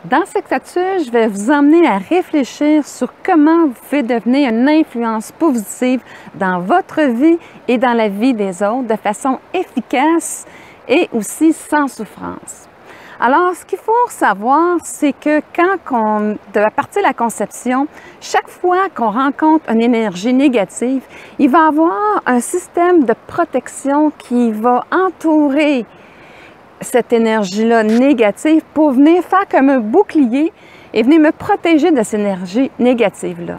Dans cette capsule, je vais vous emmener à réfléchir sur comment vous pouvez devenir une influence positive dans votre vie et dans la vie des autres de façon efficace et aussi sans souffrance. Alors, ce qu'il faut savoir, c'est que à partir de la conception, chaque fois qu'on rencontre une énergie négative, il va y avoir un système de protection qui va entourer cette énergie-là négative pour venir faire comme un bouclier et venir me protéger de cette énergie négative-là.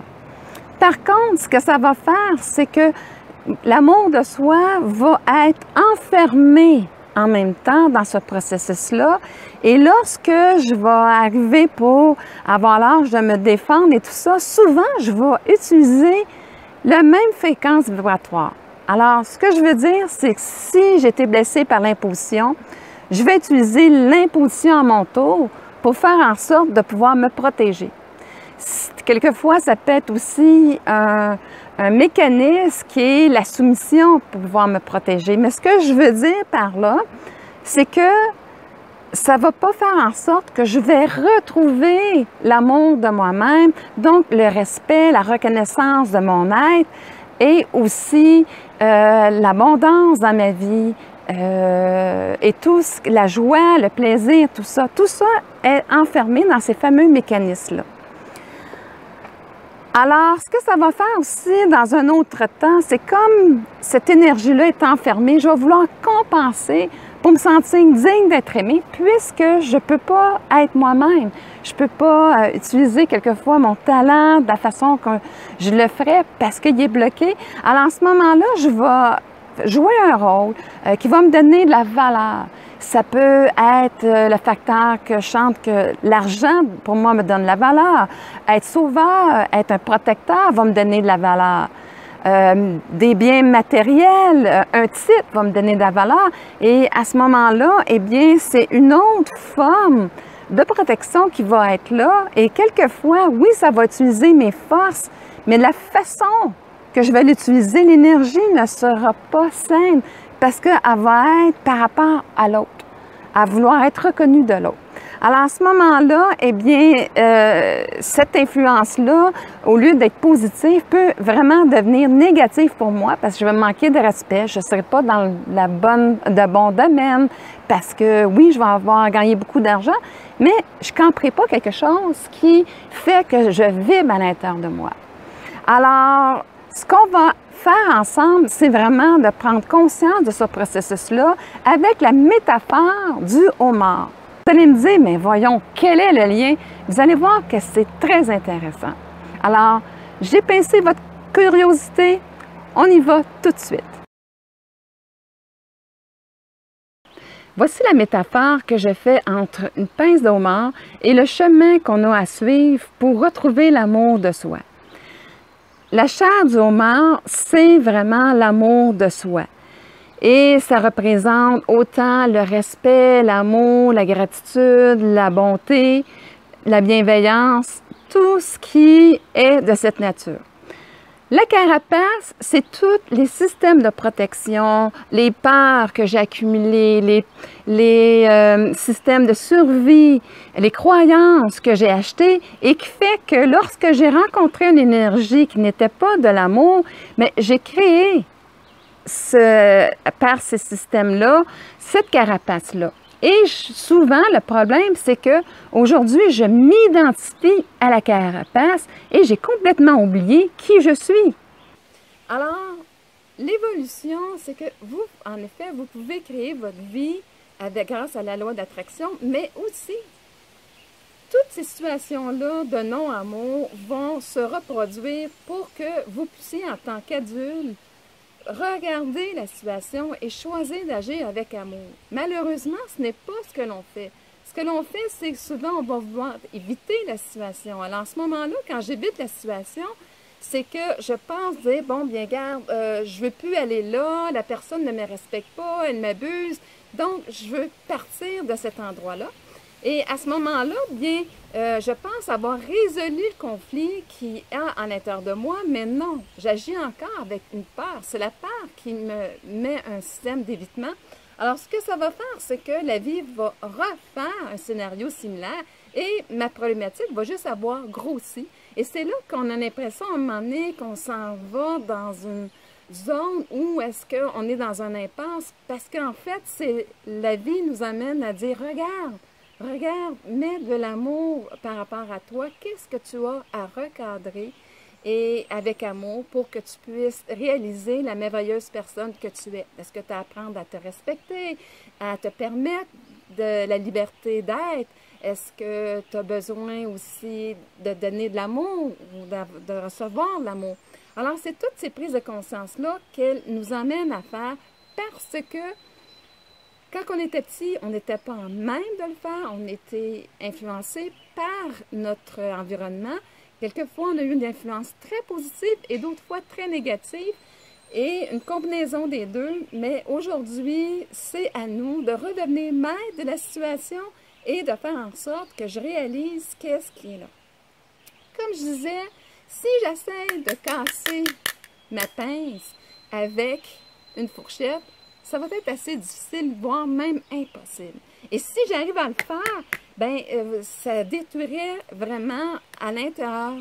Par contre, ce que ça va faire, c'est que l'amour de soi va être enfermé en même temps dans ce processus-là. Et lorsque je vais arriver pour avoir l'âge de me défendre et tout ça, souvent, je vais utiliser la même fréquence vibratoire. Alors, ce que je veux dire, c'est que si j'ai été blessée par l'imposition, je vais utiliser l'imposition à mon tour pour faire en sorte de pouvoir me protéger. Quelquefois, ça peut être aussi un mécanisme qui est la soumission pour pouvoir me protéger. Mais ce que je veux dire par là, c'est que ça ne va pas faire en sorte que je vais retrouver l'amour de moi-même, donc le respect, la reconnaissance de mon être et aussi l'abondance dans ma vie. Et tout, la joie, le plaisir, tout ça est enfermé dans ces fameux mécanismes-là. Alors, ce que ça va faire aussi dans un autre temps, c'est comme cette énergie-là est enfermée, je vais vouloir compenser pour me sentir digne d'être aimée, puisque je ne peux pas être moi-même. Je ne peux pas utiliser quelquefois mon talent de la façon que je le ferais parce qu'il est bloqué. Alors, en ce moment-là, je vais jouer un rôle qui va me donner de la valeur. Ça peut être le facteur que je chante que l'argent, pour moi, me donne de la valeur. Être sauveur, être un protecteur va me donner de la valeur. Des biens matériels, un titre va me donner de la valeur. Et à ce moment-là, eh bien, c'est une autre forme de protection qui va être là. Et quelquefois, oui, ça va utiliser mes forces, mais de la façon que je vais l'utiliser, l'énergie ne sera pas saine parce qu'elle va être par rapport à l'autre, à vouloir être reconnue de l'autre. Alors, à ce moment-là, eh bien, cette influence-là, au lieu d'être positive, peut vraiment devenir négative pour moi parce que je vais manquer de respect, je ne serai pas dans de bon domaine parce que, oui, je vais avoir gagné beaucoup d'argent, mais je ne camperai pas quelque chose qui fait que je vibre à l'intérieur de moi. Alors, ce qu'on va faire ensemble, c'est vraiment de prendre conscience de ce processus-là avec la métaphore du homard. Vous allez me dire, mais voyons, quel est le lien? Vous allez voir que c'est très intéressant. Alors, j'ai pincé votre curiosité. On y va tout de suite. Voici la métaphore que je fais entre une pince de homard et le chemin qu'on a à suivre pour retrouver l'amour de soi. La chair du homard, c'est vraiment l'amour de soi. Et ça représente autant le respect, l'amour, la gratitude, la bonté, la bienveillance, tout ce qui est de cette nature. La carapace, c'est tous les systèmes de protection, les peurs que j'ai accumulées, les systèmes de survie, les croyances que j'ai achetées et qui fait que lorsque j'ai rencontré une énergie qui n'était pas de l'amour, mais j'ai créé par ces systèmes-là, cette carapace-là. Et souvent, le problème, c'est que aujourd'hui, je m'identifie à la carapace et j'ai complètement oublié qui je suis. Alors, l'évolution, c'est que vous, en effet, vous pouvez créer votre vie grâce à la loi d'attraction, mais aussi, toutes ces situations-là de non-amour vont se reproduire pour que vous puissiez, en tant qu'adulte, regarder la situation et choisir d'agir avec amour. Malheureusement, ce n'est pas ce que l'on fait. Ce que l'on fait, c'est que souvent, on va vouloir éviter la situation. Alors, en ce moment-là, quand j'évite la situation, c'est que je pense dire, bon, bien, garde, je ne veux plus aller là, la personne ne me respecte pas, elle m'abuse, donc je veux partir de cet endroit-là. Et à ce moment-là, bien, je pense avoir résolu le conflit qui est à l'intérieur de moi, mais non, j'agis encore avec une peur. C'est la peur qui me met un système d'évitement. Alors, ce que ça va faire, c'est que la vie va refaire un scénario similaire Et ma problématique va juste avoir grossi. Et c'est là qu'on a l'impression à un moment donné qu'on s'en va dans une zone où est-ce qu'on est dans un impasse. Parce qu'en fait, la vie nous amène à dire, regarde, mets de l'amour par rapport à toi. Qu'est-ce que tu as à recadrer et avec amour pour que tu puisses réaliser la merveilleuse personne que tu es. Est-ce que tu as à apprendre à te respecter, à te permettre de la liberté d'être? Est-ce que tu as besoin aussi de donner de l'amour ou de recevoir de l'amour? Alors, c'est toutes ces prises de conscience-là qu'elles nous amènent à faire parce que quand on était petit, on n'était pas en même de le faire, on était influencé par notre environnement. Quelquefois, on a eu une influence très positive et d'autres fois très négative et une combinaison des deux. Mais aujourd'hui, c'est à nous de redevenir maître de la situation et de faire en sorte que je réalise qu'est-ce qui est là. Comme je disais, si j'essaie de casser ma pince avec une fourchette, ça va être assez difficile, voire même impossible. Et si j'arrive à le faire, ben ça détruirait vraiment à l'intérieur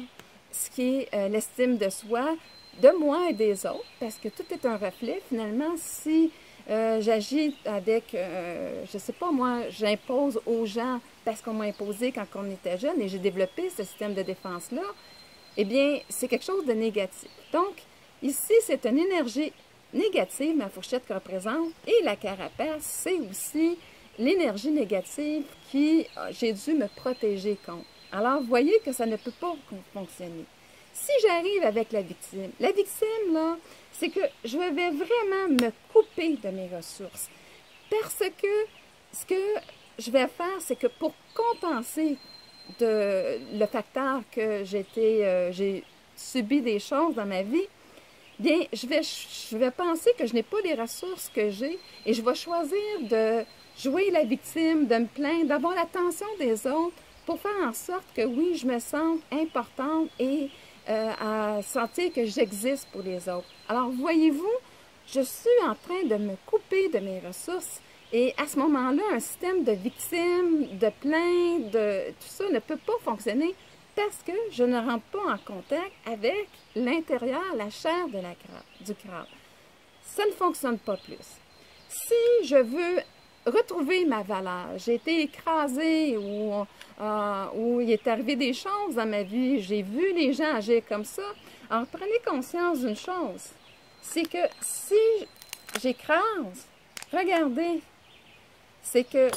ce qui est l'estime de soi, de moi et des autres, parce que tout est un reflet. Finalement, si j'agis avec, je sais pas moi, j'impose aux gens parce qu'on m'a imposé quand on était jeune et j'ai développé ce système de défense-là, eh bien, c'est quelque chose de négatif. Donc, ici, c'est une énergie négative, ma fourchette que représente, et la carapace, c'est aussi l'énergie négative qui j'ai dû me protéger contre. Alors, vous voyez que ça ne peut pas fonctionner. Si j'arrive avec la victime, là, c'est que je vais vraiment me couper de mes ressources. Parce que ce que je vais faire, c'est que pour compenser le facteur que j'ai subi des choses dans ma vie, bien, je vais penser que je n'ai pas les ressources que j'ai et je vais choisir de jouer la victime, de me plaindre, d'avoir l'attention des autres pour faire en sorte que oui, je me sente importante et à sentir que j'existe pour les autres. Alors, voyez-vous, je suis en train de me couper de mes ressources et à ce moment-là, un système de victime, de plainte, tout ça ne peut pas fonctionner parce que je ne rentre pas en contact avec l'intérieur, la chair du crâne. Ça ne fonctionne pas plus. Si je veux retrouver ma valeur, j'ai été écrasée ou il est arrivé des choses dans ma vie, j'ai vu les gens agir comme ça. Alors, prenez conscience d'une chose, c'est que si j'écrase, regardez, c'est que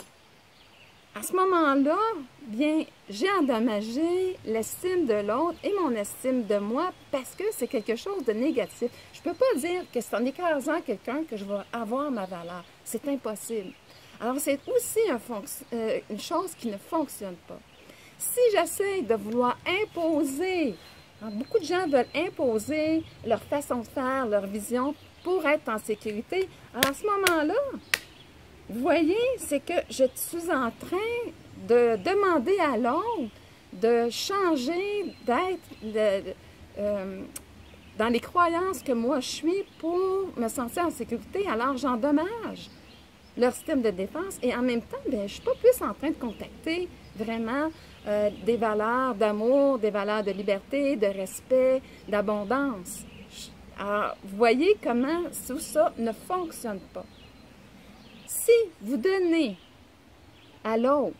à ce moment-là, bien, j'ai endommagé l'estime de l'autre et mon estime de moi parce que c'est quelque chose de négatif. Je ne peux pas dire que c'est en écrasant quelqu'un que je vais avoir ma valeur. C'est impossible. Alors, c'est aussi une chose qui ne fonctionne pas. Si j'essaie de vouloir imposer, beaucoup de gens veulent imposer leur façon de faire, leur vision pour être en sécurité. Alors, à ce moment-là, vous voyez, c'est que je suis en train de demander à l'autre de changer, d'être dans les croyances que moi je suis pour me sentir en sécurité. Alors, j'endommage leur système de défense et en même temps, bien, je ne suis pas plus en train de contacter vraiment des valeurs d'amour, des valeurs de liberté, de respect, d'abondance. Alors, vous voyez comment tout ça ne fonctionne pas. Si vous donnez à l'autre,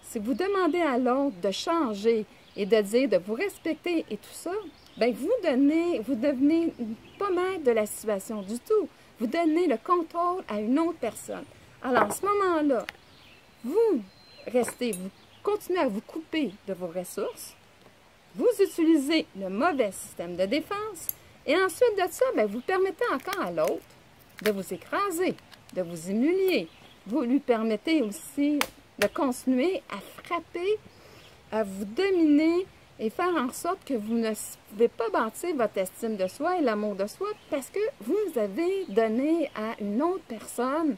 si vous demandez à l'autre de changer et de dire, de vous respecter et tout ça, bien, vous devenez pas maître de la situation du tout. Vous donnez le contrôle à une autre personne. Alors, à ce moment-là, vous continuez à vous couper de vos ressources, vous utilisez le mauvais système de défense, et ensuite de ça, bien, vous permettez encore à l'autre de vous écraser, de vous humilier. Vous lui permettez aussi de continuer à frapper, à vous dominer et faire en sorte que vous ne pouvez pas bâtir votre estime de soi et l'amour de soi parce que vous avez donné à une autre personne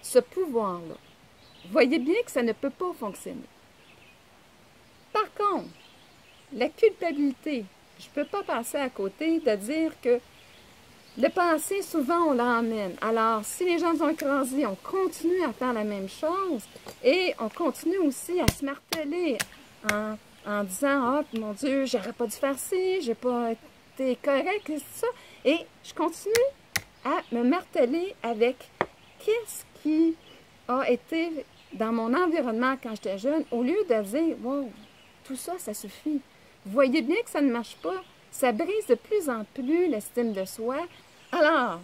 ce pouvoir-là. Vous voyez bien que ça ne peut pas fonctionner. Par contre, la culpabilité, je ne peux pas passer à côté de dire que Le passé, souvent, on l'emmène. Alors, si les gens sont écrasés, on continue à faire la même chose et on continue aussi à se marteler en disant « Ah, mon Dieu, j'aurais pas dû faire ci, j'ai pas été correct, c'est ça. » Et je continue à me marteler avec qu'est-ce qui a été dans mon environnement quand j'étais jeune, au lieu de dire « Wow, tout ça, ça suffit. » Vous voyez bien que ça ne marche pas. Ça brise de plus en plus l'estime de soi. Alors,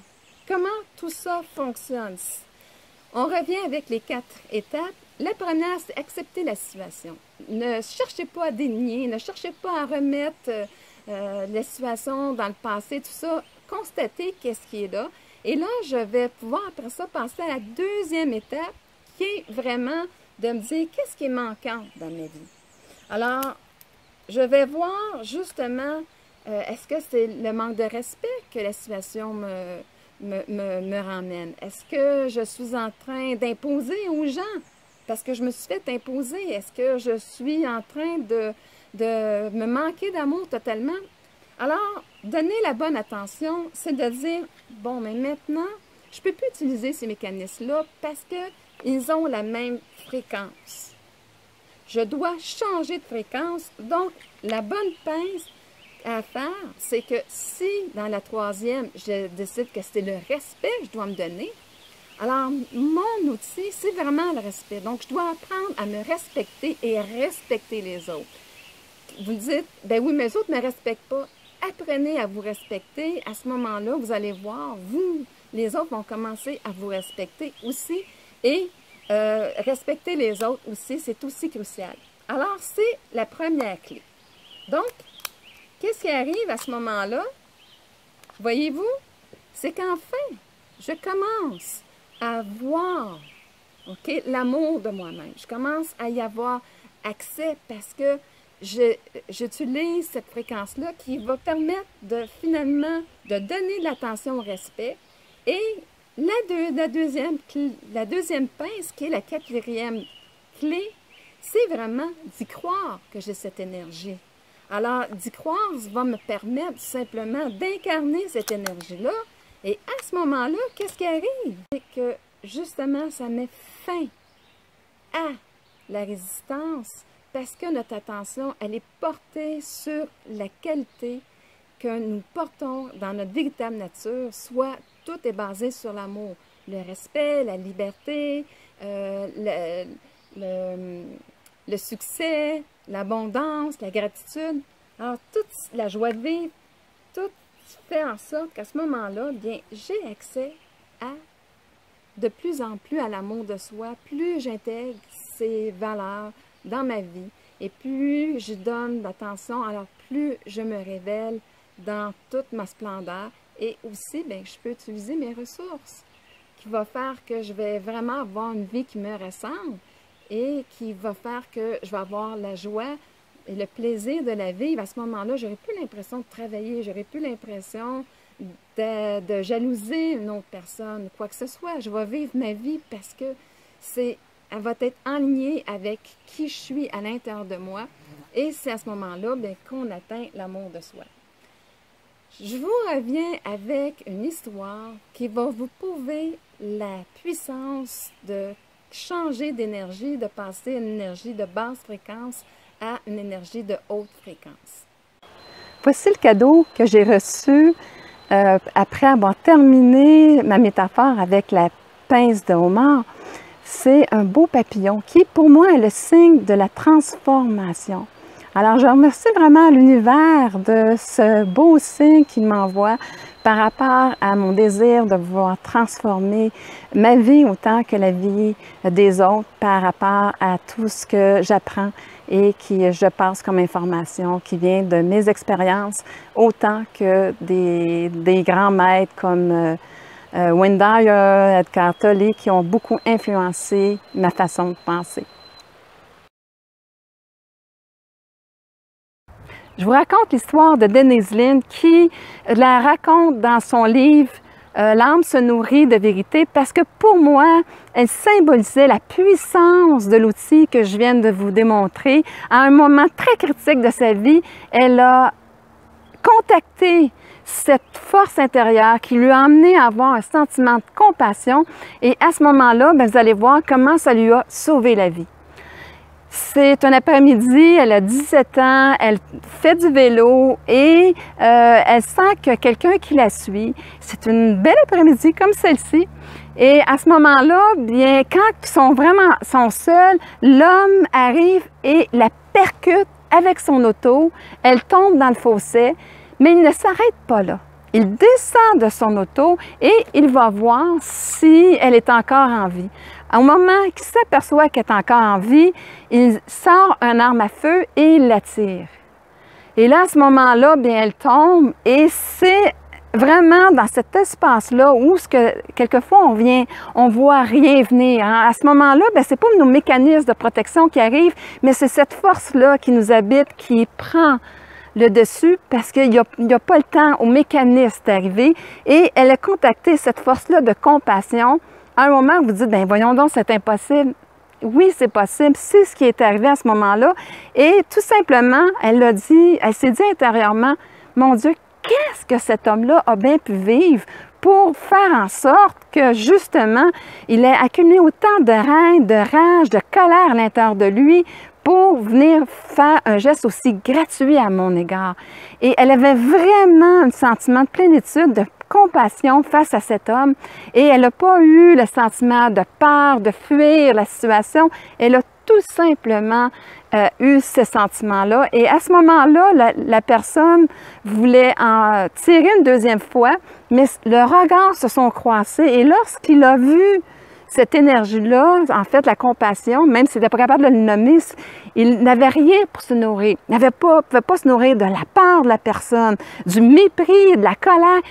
comment tout ça fonctionne? On revient avec les 4 étapes. La première, c'est accepter la situation. Ne cherchez pas à dénier, ne cherchez pas à remettre la situation dans le passé, tout ça. Constatez qu'est-ce qui est là. Et là, je vais pouvoir après ça passer à la deuxième étape, qui est vraiment de me dire qu'est-ce qui est manquant dans ma vie. Alors, je vais voir justement, est-ce que c'est le manque de respect que la situation me ramène? Est-ce que je suis en train d'imposer aux gens parce que je me suis fait imposer? Est-ce que je suis en train de me manquer d'amour totalement? Alors, donner la bonne attention, c'est de dire, bon, mais maintenant, je ne peux plus utiliser ces mécanismes-là parce qu'ils ont la même fréquence. Je dois changer de fréquence. Donc, la bonne pince à faire, c'est que si, dans la troisième, je décide que c'est le respect que je dois me donner, alors, mon outil, c'est vraiment le respect. Donc, je dois apprendre à me respecter et respecter les autres. Vous dites, ben oui, mais les autres ne me respectent pas. Apprenez à vous respecter. À ce moment-là, vous allez voir, vous, les autres vont commencer à vous respecter aussi. Et respecter les autres aussi, c'est aussi crucial. Alors, c'est la première clé. Donc, qu'est-ce qui arrive à ce moment-là? Voyez-vous? C'est qu'enfin, je commence à voir l'amour de moi-même. Je commence à y avoir accès parce que j'utilise cette fréquence-là qui va permettre de finalement de donner de l'attention au respect. Et la deuxième pince, qui est la 4e clé, c'est vraiment d'y croire que j'ai cette énergie. Alors, d'y croire va me permettre simplement d'incarner cette énergie-là. Et à ce moment-là, qu'est-ce qui arrive? C'est que, justement, ça met fin à la résistance parce que notre attention, elle est portée sur la qualité que nous portons dans notre véritable nature, soit tout est basé sur l'amour, le respect, la liberté, le succès, l'abondance, la gratitude. Alors, toute la joie de vivre, tout fait en sorte qu'à ce moment-là, bien, j'ai accès à de plus en plus à l'amour de soi, plus j'intègre ces valeurs dans ma vie et plus je donne d'attention, alors plus je me révèle dans toute ma splendeur et aussi, bien, je peux utiliser mes ressources qui va faire que je vais vraiment avoir une vie qui me ressemble et qui va faire que je vais avoir la joie et le plaisir de la vivre. À ce moment-là, j'aurai plus l'impression de travailler, j'aurai plus l'impression de jalouser une autre personne, quoi que ce soit. Je vais vivre ma vie parce que elle va être alignée avec qui je suis à l'intérieur de moi. Et c'est à ce moment-là qu'on atteint l'amour de soi. Je vous reviens avec une histoire qui va vous prouver la puissance de changer d'énergie, de passer une énergie de basse fréquence à une énergie de haute fréquence. Voici le cadeau que j'ai reçu après avoir terminé ma métaphore avec la pince de homard. C'est un beau papillon qui, pour moi, est le signe de la transformation. Alors, je remercie vraiment l'univers de ce beau signe qu'il m'envoie par rapport à mon désir de vouloir transformer ma vie autant que la vie des autres par rapport à tout ce que j'apprends et qui je passe comme information qui vient de mes expériences autant que des grands maîtres comme Wayne Dyer, Eckhart Tolle qui ont beaucoup influencé ma façon de penser. Je vous raconte l'histoire de Denise Linn qui la raconte dans son livre « L'âme se nourrit de vérité » parce que pour moi, elle symbolisait la puissance de l'outil que je viens de vous démontrer. À un moment très critique de sa vie, elle a contacté cette force intérieure qui lui a amené à avoir un sentiment de compassion. Et à ce moment-là, bien, vous allez voir comment ça lui a sauvé la vie. C'est un après-midi, elle a 17 ans, elle fait du vélo et elle sent que quelqu'un qui la suit. C'est une belle après-midi comme celle-ci. Et à ce moment-là, bien, quand ils sont seuls, l'homme arrive et la percute avec son auto. Elle tombe dans le fossé, mais il ne s'arrête pas là. Il descend de son auto et il va voir si elle est encore en vie. Au moment qu'il s'aperçoit qu'elle est encore en vie, il sort une arme à feu et il la tire. Et là, à ce moment-là, bien, elle tombe et c'est vraiment dans cet espace-là où quelquefois on voit rien venir. Hein? À ce moment-là, bien, c'est pas nos mécanismes de protection qui arrivent, mais c'est cette force-là qui nous habite, qui prend le dessus parce qu'il n'y a pas le temps au mécanisme d'arriver. Et elle a contacté cette force-là de compassion. À un moment, vous dites, bien, voyons donc, c'est impossible. Oui, c'est possible. C'est ce qui est arrivé à ce moment-là. Et tout simplement, elle s'est dit intérieurement, mon Dieu, qu'est-ce que cet homme-là a bien pu vivre pour faire en sorte que, justement, il ait accumulé autant de haine, de rage, de colère à l'intérieur de lui pour venir faire un geste aussi gratuit à mon égard. Et elle avait vraiment un sentiment de plénitude, de compassion face à cet homme et elle n'a pas eu le sentiment de peur, de fuir la situation. Elle a tout simplement eu ce sentiment-là. Et à ce moment-là, la personne voulait en tirer une deuxième fois, mais leurs regards se sont croisés et lorsqu'il a vu cette énergie-là, en fait, la compassion, même s'il n'était pas capable de le nommer, il n'avait rien pour se nourrir. Il ne pouvait pas se nourrir de la peur de la personne, du mépris, de la colère.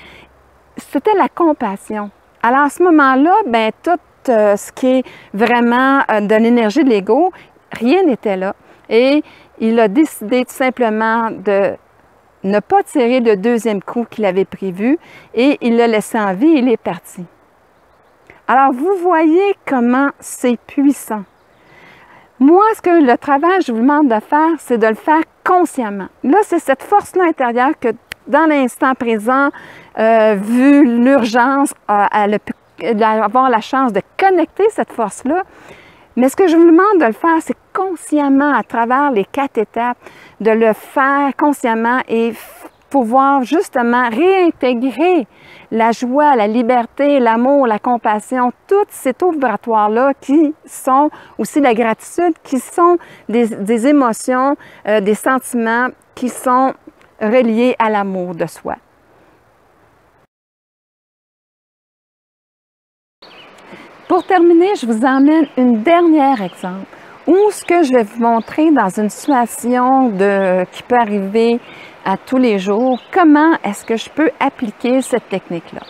C'était la compassion. Alors, à ce moment-là, bien, tout ce qui est vraiment de l'énergie de l'ego, rien n'était là. Et il a décidé tout simplement de ne pas tirer le deuxième coup qu'il avait prévu et il l'a laissé en vie et il est parti. Alors, vous voyez comment c'est puissant. Moi, le travail que je vous demande de faire, c'est de le faire consciemment. Là, c'est cette force-là intérieure que, dans l'instant présent, vu l'urgence, avoir la chance de connecter cette force-là. Mais ce que je vous demande de le faire, c'est consciemment, à travers les 4 étapes, de le faire consciemment et pouvoir justement réintégrer la joie, la liberté, l'amour, la compassion, tout cet vibratoire-là qui sont aussi la gratitude, qui sont des émotions, des sentiments qui sont reliés à l'amour de soi. Pour terminer, je vous emmène une dernière exemple où ce que je vais vous montrer dans une situation qui peut arriver à tous les jours, comment est-ce que je peux appliquer cette technique-là.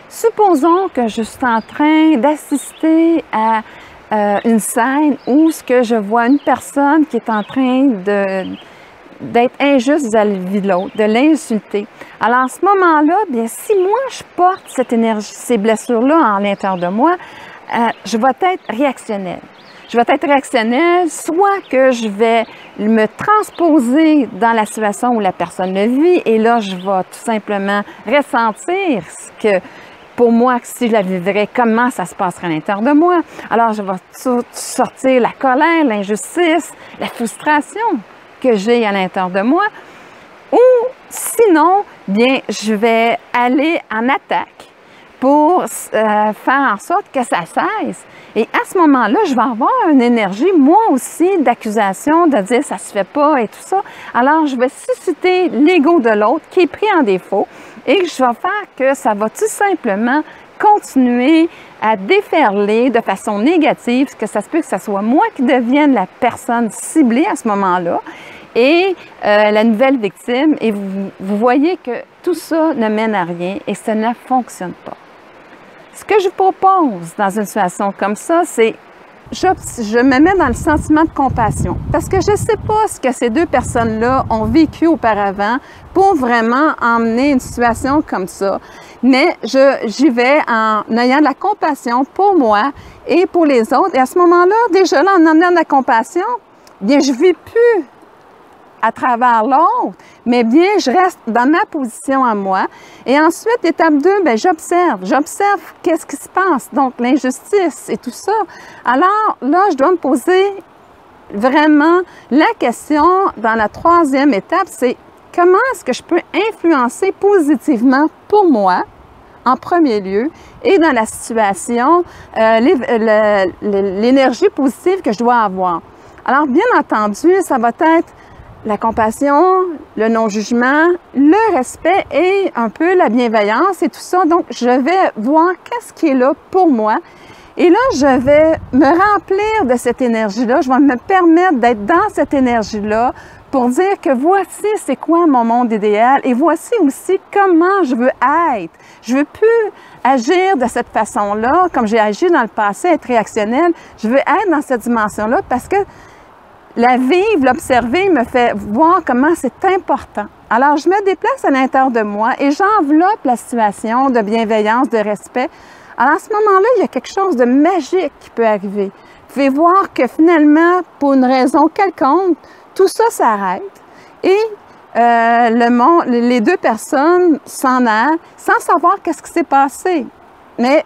Supposons que je suis en train d'assister à une scène où ce que je vois une personne qui est en train d'être injuste vis-à-vis de l'autre, de l'insulter. Alors, à ce moment-là, bien, si moi, je porte cette énergie, ces blessures-là en l'intérieur de moi, je vais être réactionnelle. Je vais être réactionnelle, soit que je vais me transposer dans la situation où la personne le vit, et là, je vais tout simplement ressentir ce que, pour moi, si je la vivrais, comment ça se passerait à l'intérieur de moi. Alors, je vais sortir la colère, l'injustice, la frustration que j'ai à l'intérieur de moi. Ou sinon, bien, je vais aller en attaque pour faire en sorte que ça cesse. Et à ce moment-là, je vais avoir une énergie, moi aussi, d'accusation, de dire « ça se fait pas » et tout ça. Alors, je vais susciter l'ego de l'autre qui est pris en défaut et je vais faire que ça va tout simplement continuer à déferler de façon négative, parce que ça se peut que ce soit moi qui devienne la personne ciblée à ce moment-là et la nouvelle victime. Et vous voyez que tout ça ne mène à rien et ça ne fonctionne pas. Ce que je propose dans une situation comme ça, c'est je me mets dans le sentiment de compassion parce que je ne sais pas ce que ces deux personnes-là ont vécu auparavant pour vraiment emmener une situation comme ça. Mais j'y vais en ayant de la compassion pour moi et pour les autres. Et à ce moment-là, déjà là, en amenant de la compassion, bien, je ne vis plus à travers l'autre, mais bien, je reste dans ma position à moi. Et ensuite, étape 2, bien, j'observe. J'observe qu'est-ce qui se passe, donc l'injustice et tout ça. Alors là, je dois me poser vraiment la question dans la 3e étape, c'est comment est-ce que je peux influencer positivement pour moi, en premier lieu, et dans la situation, l'énergie positive que je dois avoir. Alors, bien entendu, ça va être la compassion, le non-jugement, le respect et un peu la bienveillance et tout ça. Donc, je vais voir qu'est-ce qui est là pour moi. Et là, je vais me remplir de cette énergie-là. Je vais me permettre d'être dans cette énergie-là pour dire que voici c'est quoi mon monde idéal et voici aussi comment je veux être. Je ne veux plus agir de cette façon-là, comme j'ai agi dans le passé, être réactionnelle. Je veux être dans cette dimension-là parce que la vivre, l'observer me fait voir comment c'est important. Alors, je me déplace à l'intérieur de moi et j'enveloppe la situation de bienveillance, de respect. Alors, à ce moment-là, il y a quelque chose de magique qui peut arriver. Vous pouvez voir que finalement, pour une raison quelconque, tout ça s'arrête et les 2 personnes s'en allent sans savoir qu'est-ce qui s'est passé. Mais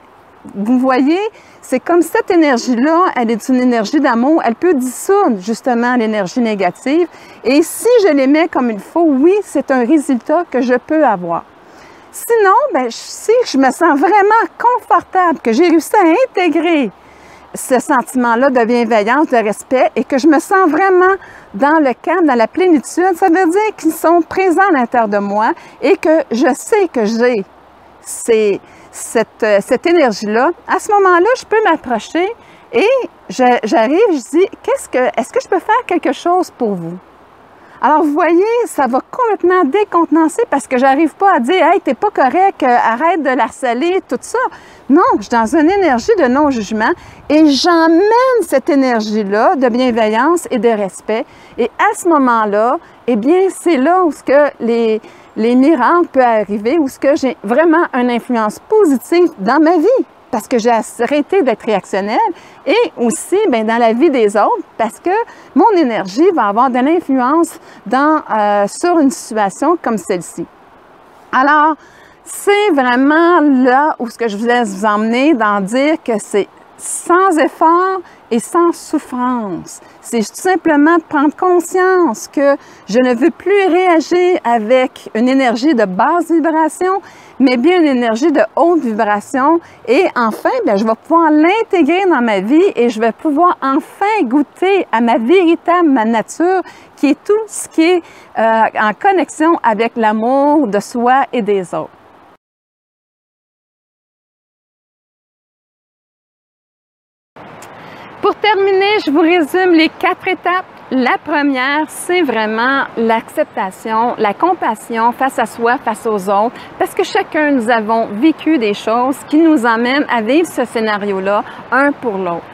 vous voyez, c'est comme cette énergie-là, elle est une énergie d'amour, elle peut dissoudre justement l'énergie négative. Et si je les mets comme il faut, oui, c'est un résultat que je peux avoir. Sinon, bien, si je me sens vraiment confortable, que j'ai réussi à intégrer ce sentiment-là de bienveillance, de respect, et que je me sens vraiment dans le calme, dans la plénitude, ça veut dire qu'ils sont présents à l'intérieur de moi et que je sais que j'ai cette énergie-là. À ce moment-là, je peux m'approcher et j'arrive, je dis, est-ce que je peux faire quelque chose pour vous? Alors, vous voyez, ça va complètement décontenancer parce que j'arrive pas à dire « Hey, t'es pas correct, arrête de l'harceler, tout ça. » Non, je suis dans une énergie de non-jugement et j'emmène cette énergie-là de bienveillance et de respect. Et à ce moment-là, eh bien, c'est là où les miracles peuvent arriver, où j'ai vraiment une influence positive dans ma vie. Parce que j'ai arrêté d'être réactionnelle et aussi bien, dans la vie des autres parce que mon énergie va avoir de l'influence sur une situation comme celle-ci. Alors, c'est vraiment là où je voulais vous emmener dans dire que c'est sans effort et sans souffrance. C'est tout simplement de prendre conscience que je ne veux plus réagir avec une énergie de basse vibration, mais bien une énergie de haute vibration. Et enfin, bien, je vais pouvoir l'intégrer dans ma vie et je vais pouvoir enfin goûter à ma véritable nature, qui est tout ce qui est en connexion avec l'amour de soi et des autres. Pour terminer, je vous résume les 4 étapes. La première, c'est vraiment l'acceptation, la compassion face à soi, face aux autres, parce que chacun, nous avons vécu des choses qui nous emmènent à vivre ce scénario-là, un pour l'autre.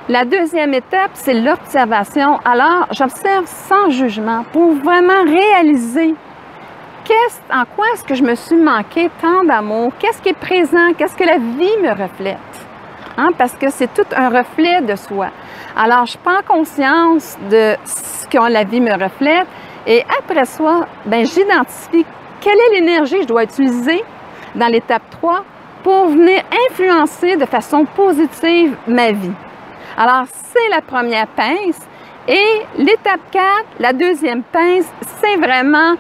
La deuxième étape, c'est l'observation. Alors, j'observe sans jugement pour vraiment réaliser en quoi est-ce que je me suis manqué tant d'amour, qu'est-ce qui est présent, qu'est-ce que la vie me reflète. Hein, parce que c'est tout un reflet de soi. Alors, je prends conscience de ce que la vie me reflète et après ça, bien, j'identifie quelle est l'énergie que je dois utiliser dans l'étape 3 pour venir influencer de façon positive ma vie. Alors, c'est la première pince et l'étape 4, la deuxième pince, c'est vraiment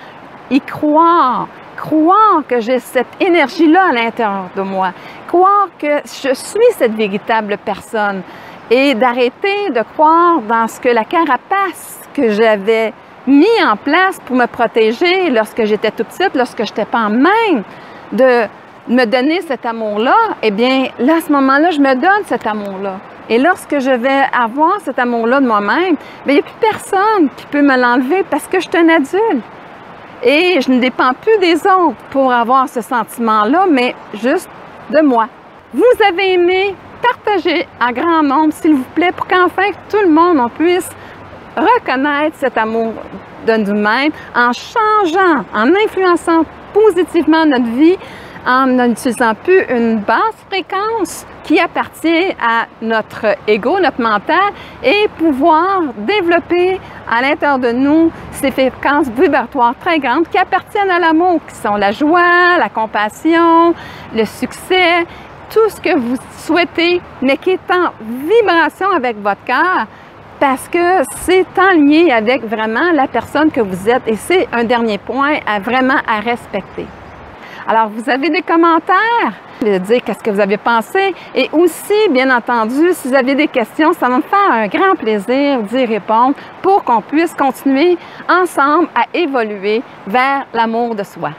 y croire. Croire que j'ai cette énergie-là à l'intérieur de moi, croire que je suis cette véritable personne et d'arrêter de croire dans ce que la carapace que j'avais mis en place pour me protéger lorsque j'étais toute petite, lorsque je n'étais pas en même de me donner cet amour-là, eh bien, là, à ce moment-là, je me donne cet amour-là. Et lorsque je vais avoir cet amour-là de moi-même, il n'y a plus personne qui peut me l'enlever parce que je suis un adulte. Et je ne dépends plus des autres pour avoir ce sentiment-là, mais juste de moi. Vous avez aimé, partagez en grand nombre, s'il vous plaît, pour qu'enfin tout le monde on puisse reconnaître cet amour de nous-mêmes en changeant, en influençant positivement notre vie, en n'utilisant plus une basse fréquence qui appartient à notre ego, notre mental, et pouvoir développer à l'intérieur de nous ces fréquences vibratoires très grandes qui appartiennent à l'amour, qui sont la joie, la compassion, le succès, tout ce que vous souhaitez, mais qui est en vibration avec votre cœur, parce que c'est en lien avec vraiment la personne que vous êtes. Et c'est un dernier point vraiment à respecter. Alors, vous avez des commentaires, de dire qu'est-ce que vous avez pensé. Et aussi, bien entendu, si vous avez des questions, ça va me faire un grand plaisir d'y répondre pour qu'on puisse continuer ensemble à évoluer vers l'amour de soi.